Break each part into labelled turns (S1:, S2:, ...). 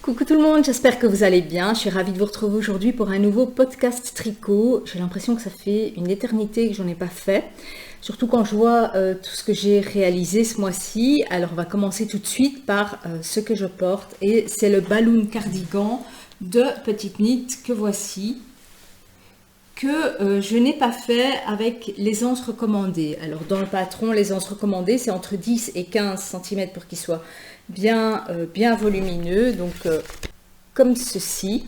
S1: Coucou tout le monde, j'espère que vous allez bien. Je suis ravie de vous retrouver aujourd'hui pour un nouveau podcast tricot. J'ai l'impression que ça fait une éternité que j'en ai pas fait, surtout quand je vois tout ce que j'ai réalisé ce mois-ci. Alors on va commencer tout de suite par ce que je porte et c'est le balloon cardigan de Petite Knit que voici, que je n'ai pas fait avec l'aisance recommandée. Alors dans le patron, l'aisance recommandée c'est entre 10 et 15 cm pour qu'il soit bien volumineux, donc comme ceci.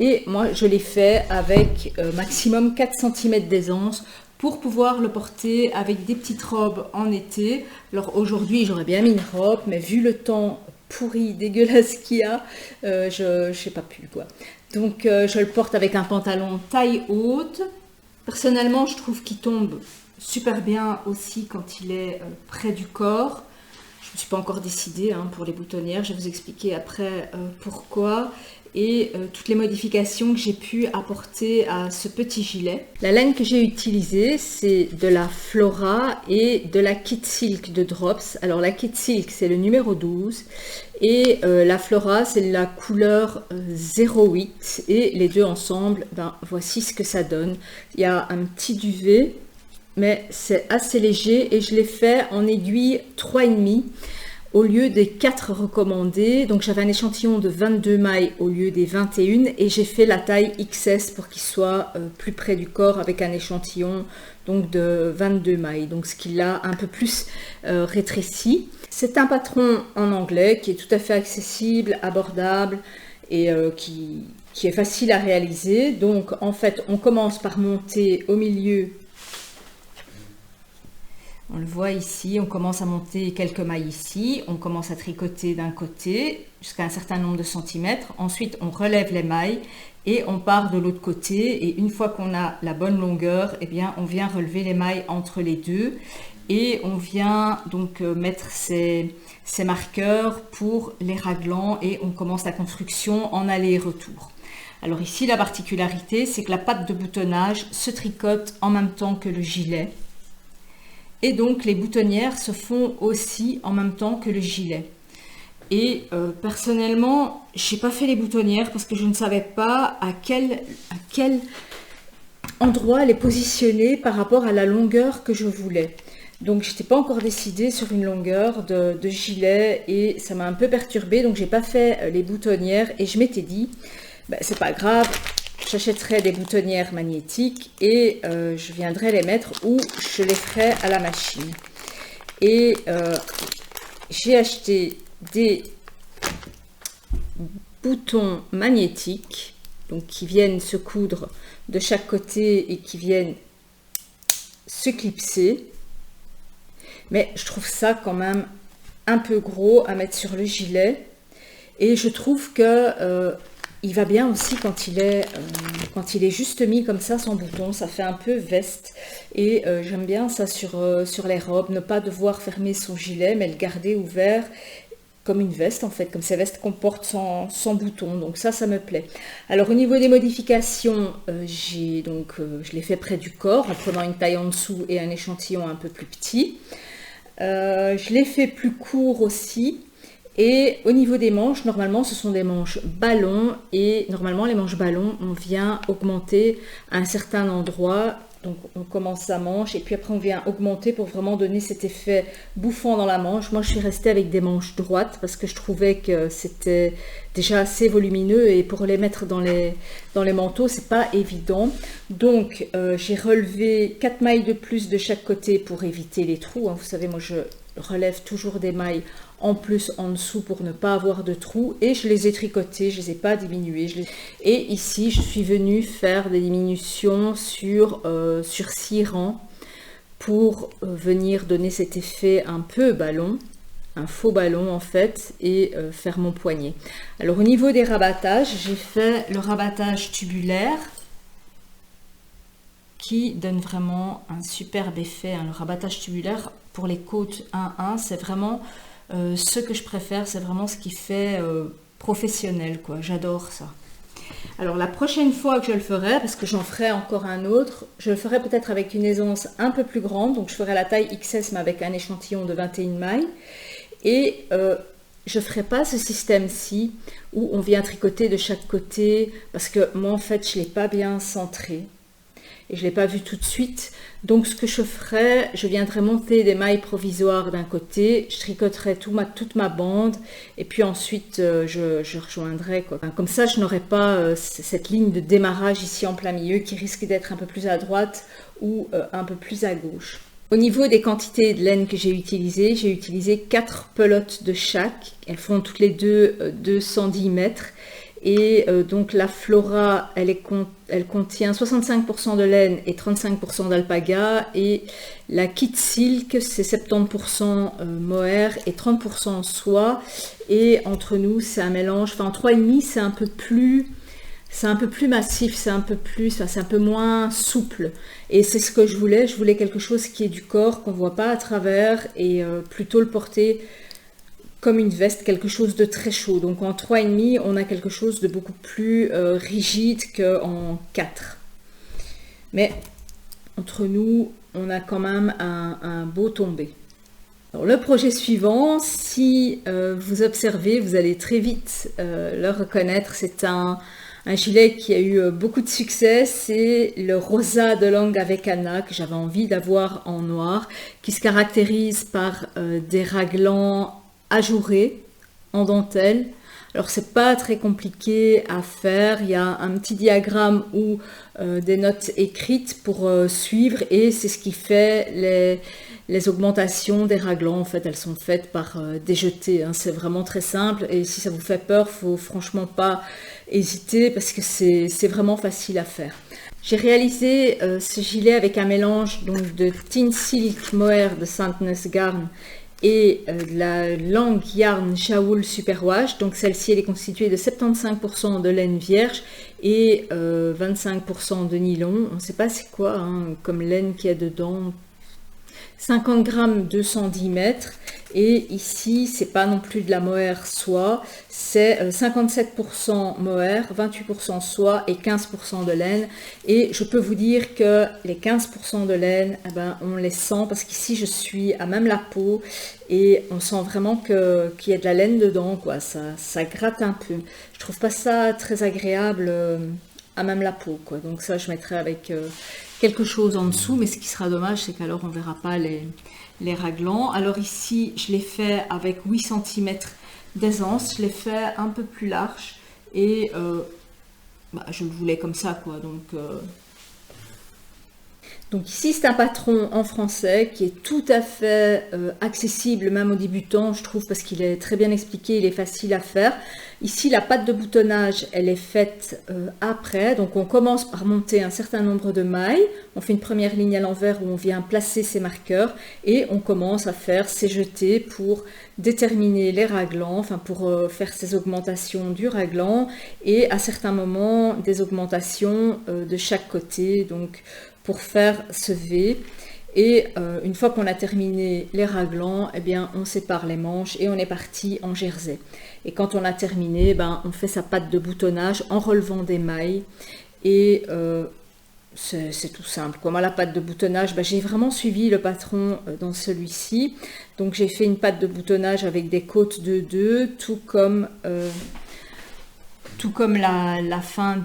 S1: Et moi je l'ai fait avec maximum 4 cm d'aisance pour pouvoir le porter avec des petites robes en été. Alors aujourd'hui j'aurais bien mis une robe, mais vu le temps pourri, dégueulasse qu'il y a, je n'ai pas pu quoi. Donc je le porte avec un pantalon taille haute. Personnellement je trouve qu'il tombe super bien aussi quand il est près du corps. Je ne suis pas encore décidée pour les boutonnières, je vais vous expliquer après pourquoi et toutes les modifications que j'ai pu apporter à ce petit gilet. La laine que j'ai utilisée, c'est de la Flora et de la Kit Silk de Drops. Alors la Kit Silk, c'est le numéro 12 et la Flora, c'est la couleur 08 et les deux ensemble, voici ce que ça donne. Il y a un petit duvet, mais c'est assez léger et je l'ai fait en aiguille 3,5 au lieu des 4 recommandés. Donc j'avais un échantillon de 22 mailles au lieu des 21 et j'ai fait la taille XS pour qu'il soit plus près du corps avec un échantillon donc de 22 mailles, donc ce qui l'a un peu plus rétréci. C'est un patron en anglais qui est tout à fait accessible, abordable et qui est facile à réaliser. Donc en fait on commence par monter au milieu. On le voit ici, on commence à monter quelques mailles ici, on commence à tricoter d'un côté jusqu'à un certain nombre de centimètres, ensuite on relève les mailles et on part de l'autre côté et une fois qu'on a la bonne longueur, eh bien on vient relever les mailles entre les deux et on vient donc mettre ces marqueurs pour les raglans et on commence la construction en aller et retour. Alors ici la particularité c'est que la patte de boutonnage se tricote en même temps que le gilet. Et donc les boutonnières se font aussi en même temps que le gilet. Et personnellement, je n'ai pas fait les boutonnières parce que je ne savais pas à quel endroit les positionner par rapport à la longueur que je voulais. Donc je n'étais pas encore décidée sur une longueur de gilet et ça m'a un peu perturbée. Donc j'ai pas fait les boutonnières et je m'étais dit, c'est pas grave. J'achèterai des boutonnières magnétiques et je viendrai les mettre ou je les ferai à la machine. Et j'ai acheté des boutons magnétiques donc qui viennent se coudre de chaque côté et qui viennent se clipser. Mais je trouve ça quand même un peu gros à mettre sur le gilet. Et je trouve que il va bien aussi quand il est juste mis comme ça sans bouton, ça fait un peu veste et j'aime bien ça sur les robes, ne pas devoir fermer son gilet mais le garder ouvert comme une veste en fait, comme ces vestes qu'on porte sans bouton, donc ça me plaît. Alors au niveau des modifications, je l'ai fait près du corps en prenant une taille en dessous et un échantillon un peu plus petit. Je l'ai fait plus court aussi. Et au niveau des manches, normalement ce sont des manches ballon et normalement les manches ballon on vient augmenter à un certain endroit, donc on commence sa manche et puis après on vient augmenter pour vraiment donner cet effet bouffant dans la manche. Moi je suis restée avec des manches droites parce que je trouvais que c'était déjà assez volumineux et pour les mettre dans les manteaux c'est pas évident. Donc j'ai relevé 4 mailles de plus de chaque côté pour éviter les trous, vous savez moi je relève toujours des mailles en plus en dessous pour ne pas avoir de trous et je les ai tricotées, je les ai pas diminuées. Et ici je suis venue faire des diminutions sur 6 rangs pour venir donner cet effet un peu ballon, un faux ballon en fait, et faire mon poignet. Alors au niveau des rabattages, j'ai fait le rabattage tubulaire qui donne vraiment un superbe effet. Le rabattage tubulaire pour les côtes 1-1, c'est vraiment ce que je préfère, c'est vraiment ce qui fait professionnel, quoi. J'adore ça. Alors la prochaine fois que je le ferai, parce que j'en ferai encore un autre, je le ferai peut-être avec une aisance un peu plus grande, donc je ferai la taille XS mais avec un échantillon de 21 mailles. Et je ne ferai pas ce système-ci où on vient tricoter de chaque côté parce que moi en fait je ne l'ai pas bien centré et je ne l'ai pas vu tout de suite. Donc ce que je ferai, je viendrai monter des mailles provisoires d'un côté, je tricoterai toute ma bande et puis ensuite je rejoindrai, quoi. Enfin, comme ça je n'aurai pas cette ligne de démarrage ici en plein milieu qui risque d'être un peu plus à droite ou un peu plus à gauche. Au niveau des quantités de laine que j'ai utilisé 4 pelotes de chaque. Elles font toutes les deux 210 mètres. Et donc la Flora, elle contient 65% de laine et 35% d'alpaga. Et la Kit Silk, c'est 70% mohair et 30% soie. Et entre nous, c'est un mélange. Enfin, en 3,5, c'est un peu plus massif, c'est un peu moins souple. Et c'est ce que je voulais quelque chose qui est du corps, qu'on ne voit pas à travers, et plutôt le porter comme une veste, quelque chose de très chaud. Donc en 3,5, on a quelque chose de beaucoup plus rigide qu'en 4. Mais entre nous, on a quand même un beau tombé. Alors, le projet suivant, si vous observez, vous allez très vite le reconnaître, c'est un gilet qui a eu beaucoup de succès, c'est le Rosa de Lang avec Anna que j'avais envie d'avoir en noir, qui se caractérise par des raglans ajourés en dentelle. Alors c'est pas très compliqué à faire, il y a un petit diagramme ou des notes écrites pour suivre et c'est ce qui fait les augmentations des raglans. En fait, elles sont faites par des jetés, hein. C'est vraiment très simple et si ça vous fait peur, faut franchement pas hésiter parce que c'est vraiment facile à faire. J'ai réalisé ce gilet avec un mélange donc, de Thin Silk Mohair de Sandnes Garn et de la Lang Yarn Shawool Superwash. Donc celle-ci elle est constituée de 75% de laine vierge et 25% de nylon. On ne sait pas c'est quoi comme laine qu'il y a dedans. 50 grammes 210 mètres et ici c'est pas non plus de la mohair soie, c'est 57% mohair, 28% soie et 15% de laine. Et je peux vous dire que les 15% de laine, on les sent parce qu'ici je suis à même la peau et on sent vraiment qu'il y a de la laine dedans, quoi. Ça gratte un peu. Je trouve pas ça très agréable à même la peau, quoi. Donc ça je mettrai avec quelque chose en dessous, mais ce qui sera dommage, c'est qu'alors on ne verra pas les raglans. Alors ici, je l'ai fait avec 8 cm d'aisance, je l'ai fait un peu plus large, et je le voulais comme ça, quoi. Donc ici, c'est un patron en français qui est tout à fait accessible, même aux débutants, je trouve, parce qu'il est très bien expliqué, il est facile à faire. Ici, la patte de boutonnage, elle est faite après. Donc on commence par monter un certain nombre de mailles. On fait une première ligne à l'envers où on vient placer ses marqueurs et on commence à faire ses jetés pour déterminer les raglans, enfin pour faire ces augmentations du raglan et à certains moments des augmentations de chaque côté. Donc pour faire ce V. Et une fois qu'on a terminé les raglans, eh bien, on sépare les manches et on est parti en jersey. Et quand on a terminé, on fait sa patte de boutonnage en relevant des mailles. Et c'est tout simple. Moi, la patte de boutonnage, j'ai vraiment suivi le patron dans celui-ci. Donc j'ai fait une patte de boutonnage avec des côtes de 2, tout comme la fin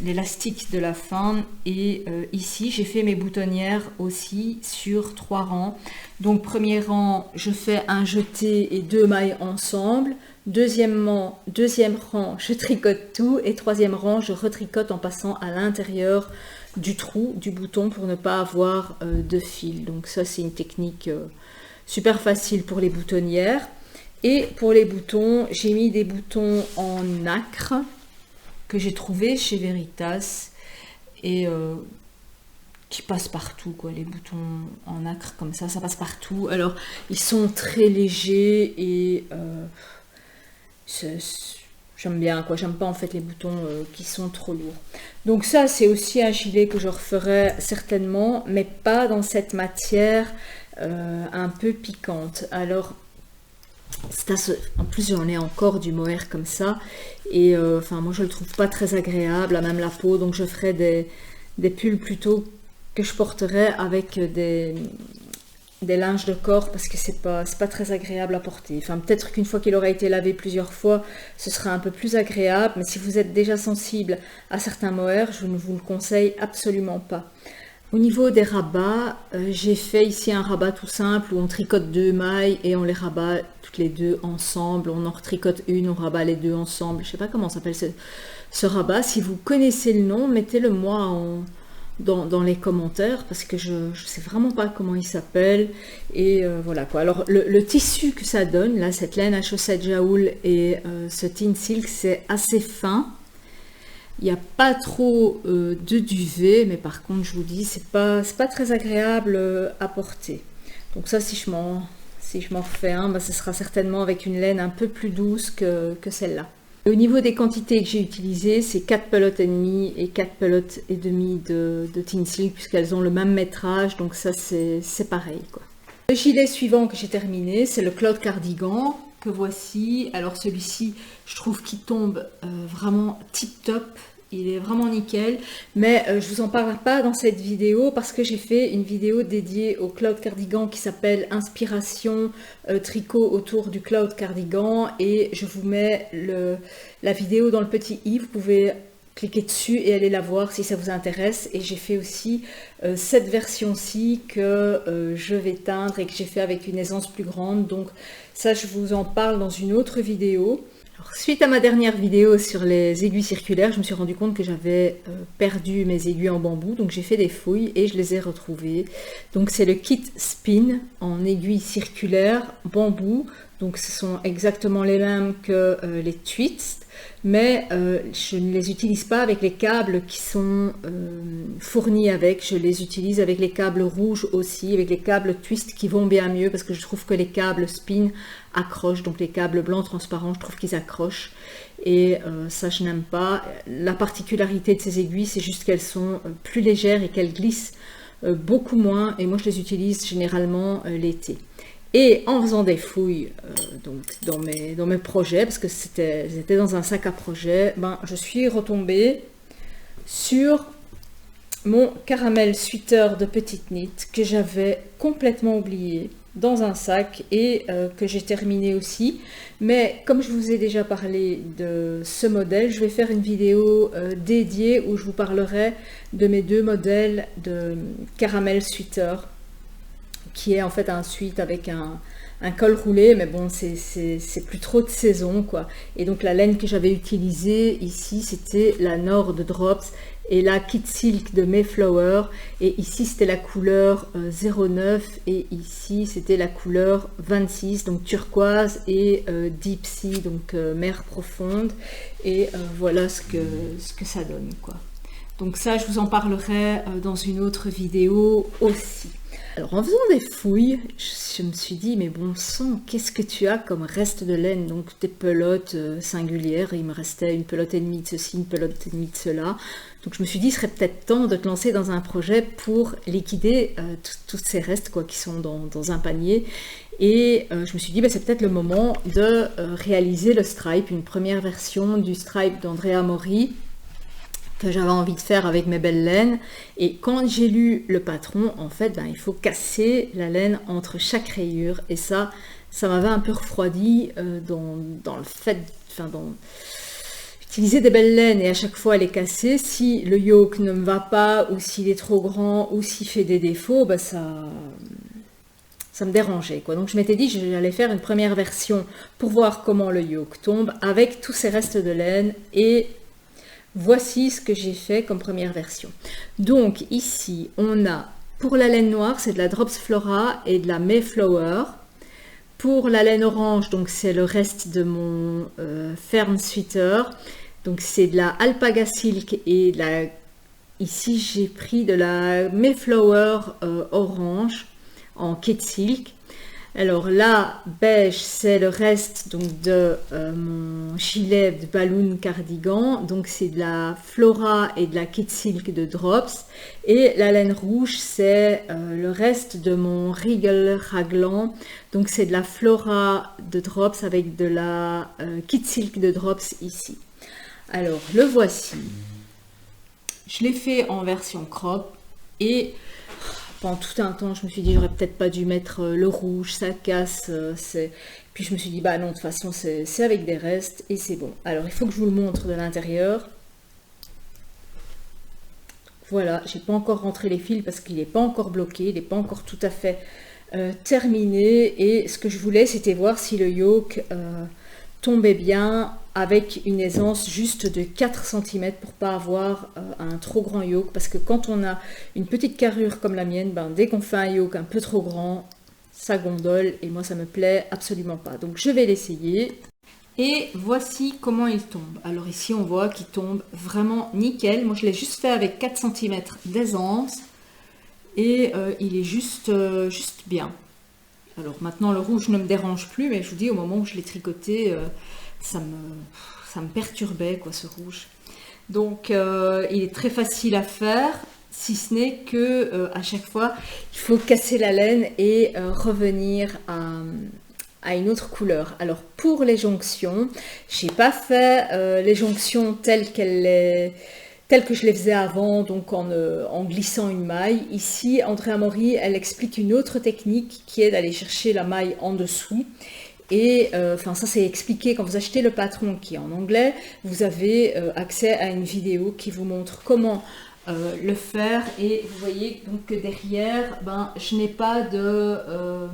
S1: l'élastique de la fin. Et ici j'ai fait mes boutonnières aussi sur 3 rangs. Donc premier rang, je fais un jeté et 2 mailles ensemble. Deuxième rang, je tricote tout et troisième rang, je retricote en passant à l'intérieur du trou du bouton pour ne pas avoir de fil. Donc ça c'est une technique super facile pour les boutonnières. Et pour les boutons, j'ai mis des boutons en nacre que j'ai trouvé chez Veritas et qui passent partout, quoi. Les boutons en nacre comme ça passe partout. Alors ils sont très légers et j'aime bien, quoi. J'aime pas en fait les boutons qui sont trop lourds. Donc ça c'est aussi un gilet que je referai certainement, mais pas dans cette matière un peu piquante. Alors en plus j'en ai encore du mohair comme ça et moi je le trouve pas très agréable à même la peau, donc je ferai des pulls plutôt que je porterai avec des linges de corps parce que c'est pas très agréable à porter. Enfin, peut-être qu'une fois qu'il aura été lavé plusieurs fois, ce sera un peu plus agréable, mais si vous êtes déjà sensible à certains mohair, je ne vous le conseille absolument pas. Au niveau des rabats, j'ai fait ici un rabat tout simple où on tricote 2 mailles et on les rabat toutes les deux ensemble. On en retricote une, on rabat les deux ensemble. Je ne sais pas comment s'appelle ce rabat. Si vous connaissez le nom, mettez-le moi dans les commentaires parce que je ne sais vraiment pas comment il s'appelle. Et voilà quoi. Alors le tissu que ça donne, là, cette laine à chaussettes jaoul et ce tin silk, c'est assez fin. Il n'y a pas trop de duvet, mais par contre, je vous dis, c'est pas très agréable à porter. Donc ça, si je m'en refais un, bah, ce sera certainement avec une laine un peu plus douce que celle-là. Au niveau des quantités que j'ai utilisées, c'est 4 pelotes et demie et 4 pelotes et demie de tin silk, puisqu'elles ont le même métrage, donc ça, c'est pareil, quoi. Le gilet suivant que j'ai terminé, c'est le Cloud Cardigan, que voici. Alors celui-ci, je trouve qu'il tombe vraiment tip top, il est vraiment nickel, mais je vous en parle pas dans cette vidéo parce que j'ai fait une vidéo dédiée au Cloud Cardigan qui s'appelle Inspiration tricot autour du Cloud Cardigan, et je vous mets la vidéo dans le petit i, vous pouvez cliquez dessus et allez la voir si ça vous intéresse. Et j'ai fait aussi cette version-ci que je vais teindre et que j'ai fait avec une aisance plus grande. Donc ça, je vous en parle dans une autre vidéo. Alors, suite à ma dernière vidéo sur les aiguilles circulaires, je me suis rendu compte que j'avais perdu mes aiguilles en bambou. Donc j'ai fait des fouilles et je les ai retrouvées. Donc c'est le kit Spin en aiguilles circulaires bambou. Donc ce sont exactement les mêmes que les Twist. Mais je ne les utilise pas avec les câbles qui sont fournis avec, je les utilise avec les câbles rouges aussi, avec les câbles Twist qui vont bien mieux parce que je trouve que les câbles Spin accrochent, donc les câbles blancs transparents, je trouve qu'ils accrochent et ça je n'aime pas. La particularité de ces aiguilles, c'est juste qu'elles sont plus légères et qu'elles glissent beaucoup moins, et moi je les utilise généralement l'été. Et en faisant des fouilles donc dans mes projets, parce que c'était dans un sac à projet, ben, je suis retombée sur mon caramel sweater de petite knit que j'avais complètement oublié dans un sac et que j'ai terminé aussi. Mais comme je vous ai déjà parlé de ce modèle, je vais faire une vidéo dédiée où je vous parlerai de mes 2 modèles de caramel sweater, qui est en fait un sweat avec un col roulé, mais bon, c'est plus trop de saison, quoi. Et donc la laine que j'avais utilisée ici, c'était la Nord de Drops et la Kit Silk de Mayflower, et ici c'était la couleur 09 et ici c'était la couleur 26, donc turquoise et deep sea, donc mer profonde, et voilà ce que ça donne, quoi. Donc ça, je vous en parlerai dans une autre vidéo aussi. Alors en faisant des fouilles, je me suis dit, mais bon sang, qu'est-ce que tu as comme reste de laine? Donc des pelotes singulières, il me restait une pelote et demie de ceci, une pelote et demie de cela. Donc je me suis dit, il serait peut-être temps de te lancer dans un projet pour liquider tous ces restes, quoi, qui sont dans un panier. Et je me suis dit, bah, c'est peut-être le moment de réaliser le stripe, une première version du stripe d'Andrea Mori, que j'avais envie de faire avec mes belles laines. Et quand j'ai lu le patron, en fait, ben, il faut casser la laine entre chaque rayure, et ça m'avait un peu refroidi dans le fait, enfin, utiliser des belles laines et à chaque fois les casser. Si le yoke ne me va pas, ou s'il est trop grand, ou s'il fait des défauts, ben ça me dérangeait, quoi. Donc je m'étais dit que j'allais faire une première version pour voir comment le yoke tombe avec tous ces restes de laine, et voici ce que j'ai fait comme première version. Donc ici, on a, pour la laine noire, c'est de la Drops Flora et de la Mayflower. Pour la laine orange, donc c'est le reste de mon Fern Sweater. Donc c'est de la Alpaga Silk et de la... Ici, j'ai pris de la Mayflower orange en Kit Silk. Alors là, beige, c'est le reste donc de mon gilet de balloon cardigan. Donc c'est de la Flora et de la Kit Silk de Drops. Et la laine rouge, c'est le reste de mon Regal raglan. Donc c'est de la Flora de Drops avec de la Kit Silk de Drops ici. Alors le voici. Je l'ai fait en version crop et pendant tout un temps, je me suis dit, j'aurais peut-être pas dû mettre le rouge, ça casse. Puis je me suis dit, bah non, de toute façon, c'est avec des restes et c'est bon. Alors, il faut que je vous le montre de l'intérieur. Voilà, j'ai pas encore rentré les fils parce qu'il n'est pas encore bloqué, il n'est pas encore tout à fait terminé. Et ce que je voulais, c'était voir si le yoke tombait bien avec une aisance juste de 4 cm pour pas avoir un trop grand yoke. Parce que quand on a une petite carrure comme la mienne, ben, dès qu'on fait un yoke un peu trop grand, ça gondole et moi ça me plaît absolument pas. Donc je vais l'essayer. Et voici comment il tombe. Alors ici on voit qu'il tombe vraiment nickel. Moi je l'ai juste fait avec 4 cm d'aisance et il est juste bien. Alors maintenant le rouge ne me dérange plus, mais je vous dis au moment où je l'ai tricoté, ça me perturbait quoi ce rouge. Donc il est très facile à faire, si ce n'est que à chaque fois il faut casser la laine et revenir à une autre couleur. Alors pour les jonctions, j'ai pas fait les jonctions telles que je les faisais avant, donc en glissant une maille. Ici, Andrea Mori, elle explique une autre technique qui est d'aller chercher la maille en dessous. Et enfin ça c'est expliqué quand vous achetez le patron qui est en anglais, vous avez accès à une vidéo qui vous montre comment le faire. Et vous voyez donc que derrière, ben, je n'ai pas de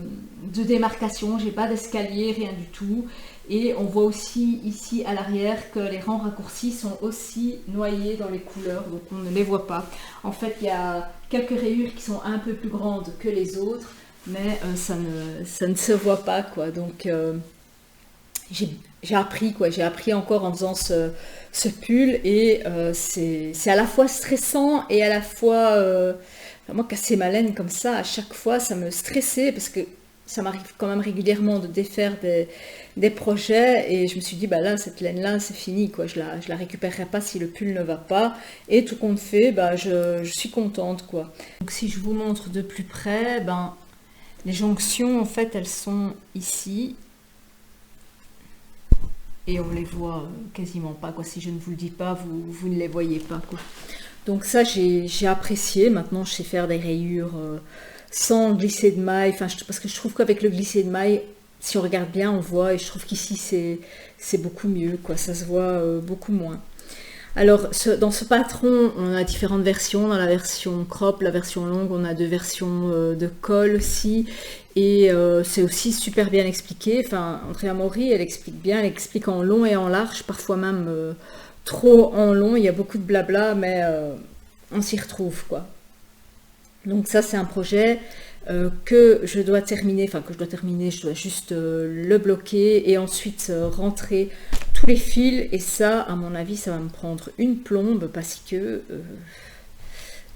S1: démarcation, j'ai pas d'escalier, rien du tout. Et on voit aussi ici à l'arrière que les rangs raccourcis sont aussi noyés dans les couleurs, donc on ne les voit pas. En fait, il y a quelques rayures qui sont un peu plus grandes que les autres, mais ça ne se voit pas, quoi. Donc j'ai appris encore en faisant ce pull et c'est à la fois stressant et à la fois moi casser ma laine comme ça à chaque fois ça me stressait parce que ça m'arrive quand même régulièrement de défaire des projets et je me suis dit bah là cette laine là c'est fini quoi, je la récupérerai pas si le pull ne va pas et tout compte fait bah je suis contente quoi. Donc si je vous montre de plus près, ben les jonctions en fait elles sont ici et on les voit quasiment pas quoi, si je ne vous le dis pas vous ne les voyez pas quoi. Donc ça j'ai apprécié, maintenant je sais faire des rayures sans glisser de maille, enfin, parce que je trouve qu'avec le glisser de maille, si on regarde bien, on voit, et je trouve qu'ici c'est beaucoup mieux, quoi, ça se voit beaucoup moins. Alors, dans ce patron, on a différentes versions, dans la version crop, la version longue, on a 2 versions de col aussi, et c'est aussi super bien expliqué, enfin, Andrea Mori, elle explique bien, elle explique en long et en large, parfois même trop en long, il y a beaucoup de blabla, mais on s'y retrouve, quoi. Donc ça c'est un projet que je dois terminer, je dois juste le bloquer et ensuite rentrer tous les fils et ça à mon avis ça va me prendre une plombe parce que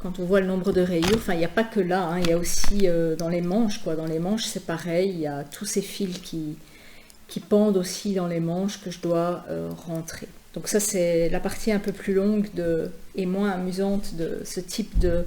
S1: quand on voit le nombre de rayures, enfin il n'y a pas que là, hein, il y a aussi dans les manches quoi, dans les manches c'est pareil, il y a tous ces fils qui pendent aussi dans les manches que je dois rentrer. Donc ça c'est la partie un peu plus longue et moins amusante de ce type de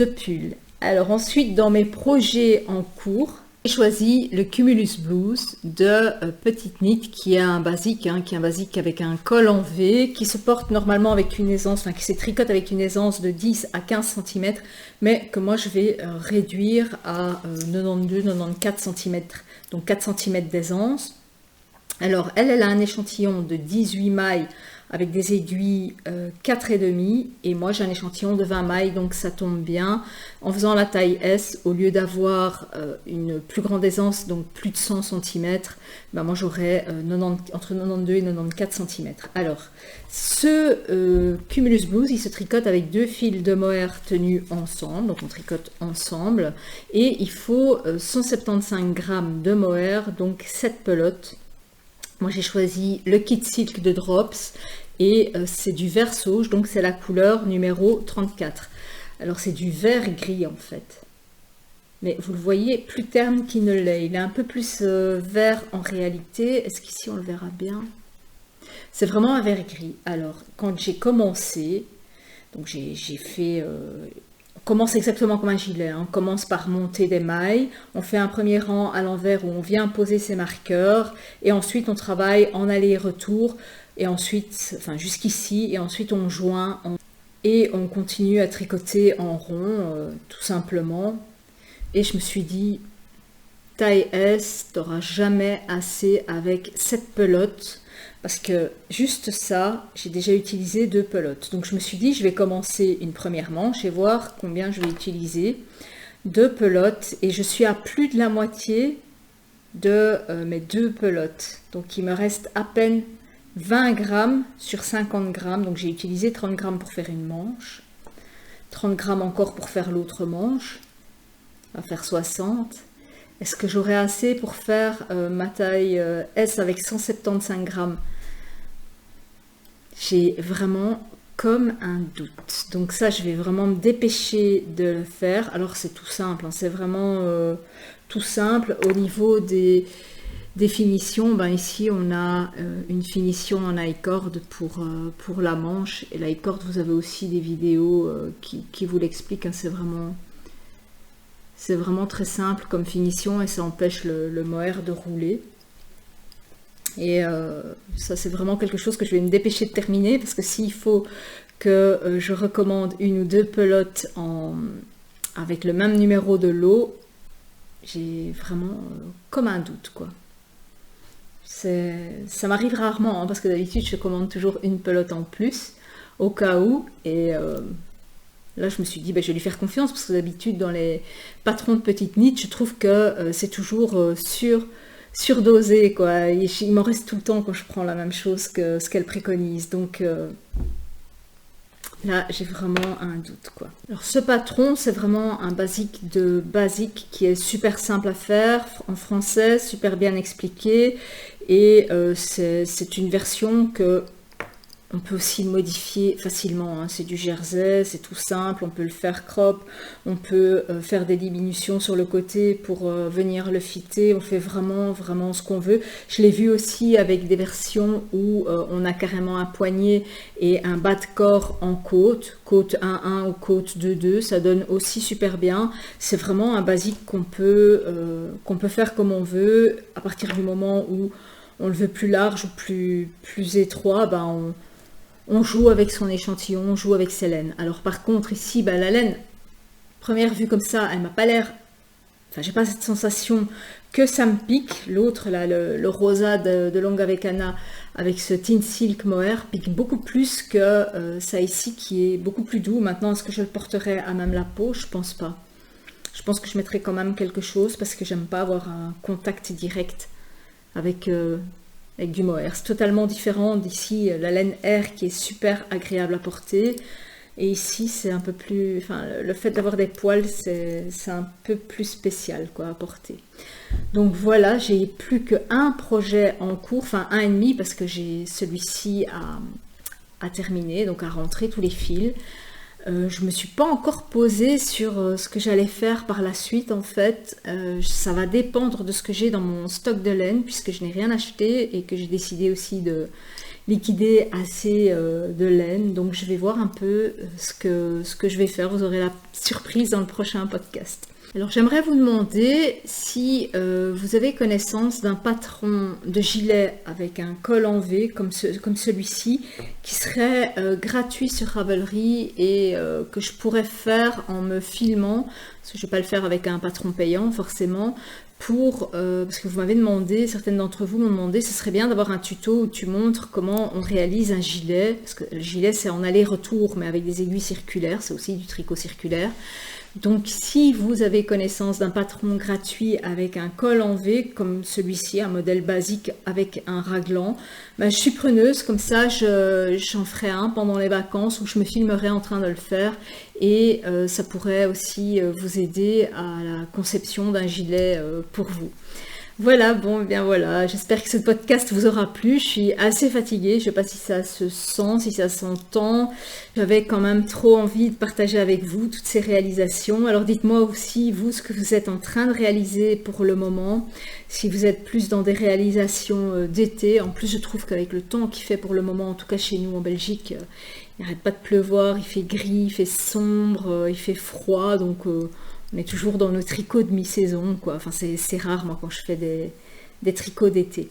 S1: pull. Alors ensuite dans mes projets en cours, j'ai choisi le Cumulus Blues de Petite Knit qui est un basique, avec un col en V qui se porte normalement avec une aisance, enfin qui se tricote avec une aisance de 10 à 15 cm mais que moi je vais réduire à 92-94 cm, donc 4 cm d'aisance. Alors elle a un échantillon de 18 mailles avec des aiguilles 4,5 et moi j'ai un échantillon de 20 mailles donc ça tombe bien. En faisant la taille S, au lieu d'avoir une plus grande aisance, donc plus de 100 cm, ben moi j'aurai entre 92 et 94 cm. Alors ce Cumulus Blues il se tricote avec 2 fils de mohair tenus ensemble, donc on tricote ensemble et il faut 175 g de mohair, donc 7 pelotes. Moi j'ai choisi le kit silk de Drops et c'est du vert sauge, donc c'est la couleur numéro 34. Alors c'est du vert gris en fait. Mais vous le voyez plus terne qu'il ne l'est. Il est un peu plus vert en réalité. Est-ce qu'ici on le verra bien? C'est vraiment un vert gris. Alors quand j'ai commencé, donc j'ai fait... on commence exactement comme un gilet, hein. On commence par monter des mailles, on fait un premier rang à l'envers où on vient poser ses marqueurs et ensuite on travaille en aller-retour et ensuite, enfin jusqu'ici et ensuite on joint Et on continue à tricoter en rond, tout simplement. Et je me suis dit, taille S, t'auras jamais assez avec cette pelote. Parce que juste ça, j'ai déjà utilisé 2 pelotes. Donc je me suis dit, je vais commencer une première manche et voir combien je vais utiliser. 2 pelotes. Et je suis à plus de la moitié de mes 2 pelotes. Donc il me reste à peine 20 grammes sur 50 grammes. Donc j'ai utilisé 30 grammes pour faire une manche. 30 grammes encore pour faire l'autre manche. On va faire 60. Est-ce que j'aurai assez pour faire ma taille S avec 175 grammes? J'ai vraiment comme un doute. Donc ça, je vais vraiment me dépêcher de le faire. Alors c'est tout simple, hein, c'est vraiment tout simple. Au niveau des finitions, ben ici on a une finition en I-cord pour la manche. Et l'I-cord, vous avez aussi des vidéos qui vous l'expliquent. Hein, c'est vraiment très simple comme finition et ça empêche le mohair de rouler. Et ça, c'est vraiment quelque chose que je vais me dépêcher de terminer parce que s'il faut que je recommande 1 ou 2 pelotes avec le même numéro de lot, j'ai vraiment comme un doute, quoi. Ça m'arrive rarement, hein, parce que d'habitude, je commande toujours une pelote en plus au cas où. Et là, je me suis dit, ben, je vais lui faire confiance parce que d'habitude, dans les patrons de petites niches, je trouve que c'est toujours surdosé, quoi. Il m'en reste tout le temps quand je prends la même chose que ce qu'elle préconise. Donc là, j'ai vraiment un doute, quoi. Alors, ce patron, c'est vraiment un basique de basique qui est super simple à faire en français, super bien expliqué. Et c'est une version que on peut aussi modifier facilement, hein. C'est du jersey, c'est tout simple, on peut le faire crop, on peut faire des diminutions sur le côté pour venir le fitter, on fait vraiment ce qu'on veut. Je l'ai vu aussi avec des versions où on a carrément un poignet et un bas de corps en côte 1-1 ou côte 2-2, ça donne aussi super bien. C'est vraiment un basique qu'on peut faire comme on veut, à partir du moment où on le veut plus large ou plus étroit, ben on joue avec son échantillon, on joue avec ses laines. Alors par contre ici, bah, la laine, première vue comme ça, elle m'a pas l'air... Enfin, j'ai pas cette sensation que ça me pique. L'autre, là, le rosa de Longavecana avec ce Thin Silk Mohair pique beaucoup plus que ça ici qui est beaucoup plus doux. Maintenant, est-ce que je le porterai à même la peau? Je pense pas. Je pense que je mettrai quand même quelque chose parce que j'aime pas avoir un contact direct avec du mohair. C'est totalement différent d'ici, la laine air qui est super agréable à porter. Et ici, c'est un peu plus... Enfin, le fait d'avoir des poils, c'est un peu plus spécial, quoi, à porter. Donc voilà, j'ai plus qu'un projet en cours, enfin 1,5 parce que j'ai celui-ci à terminer, donc à rentrer tous les fils. Je me suis pas encore posée sur ce que j'allais faire par la suite, en fait. Ça va dépendre de ce que j'ai dans mon stock de laine, puisque je n'ai rien acheté et que j'ai décidé aussi de liquider assez de laine. Donc je vais voir un peu ce que je vais faire. Vous aurez la surprise dans le prochain podcast. Alors j'aimerais vous demander si vous avez connaissance d'un patron de gilet avec un col en V comme celui-ci qui serait gratuit sur Ravelry et que je pourrais faire en me filmant, parce que je ne vais pas le faire avec un patron payant forcément, parce que vous m'avez demandé, certaines d'entre vous m'ont demandé, ce serait bien d'avoir un tuto où tu montres comment on réalise un gilet, parce que le gilet c'est en aller-retour mais avec des aiguilles circulaires, c'est aussi du tricot circulaire. Donc si vous avez connaissance d'un patron gratuit avec un col en V comme celui-ci, un modèle basique avec un raglan, ben, je suis preneuse, comme ça j'en ferai un pendant les vacances où je me filmerai en train de le faire et ça pourrait aussi vous aider à la conception d'un gilet pour vous. Voilà, bon, bien voilà, j'espère que ce podcast vous aura plu. Je suis assez fatiguée, je ne sais pas si ça se sent, si ça s'entend. J'avais quand même trop envie de partager avec vous toutes ces réalisations. Alors dites-moi aussi, vous, ce que vous êtes en train de réaliser pour le moment. Si vous êtes plus dans des réalisations d'été. En plus, je trouve qu'avec le temps qu'il fait pour le moment, en tout cas chez nous en Belgique, il n'arrête pas de pleuvoir, il fait gris, il fait sombre, il fait froid, donc... on est toujours dans nos tricots de mi-saison, quoi. Enfin, c'est rare, moi, quand je fais des tricots d'été.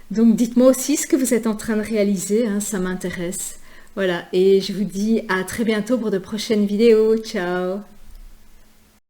S1: Donc, dites-moi aussi ce que vous êtes en train de réaliser, hein, ça m'intéresse. Voilà, et je vous dis à très bientôt pour de prochaines vidéos. Ciao!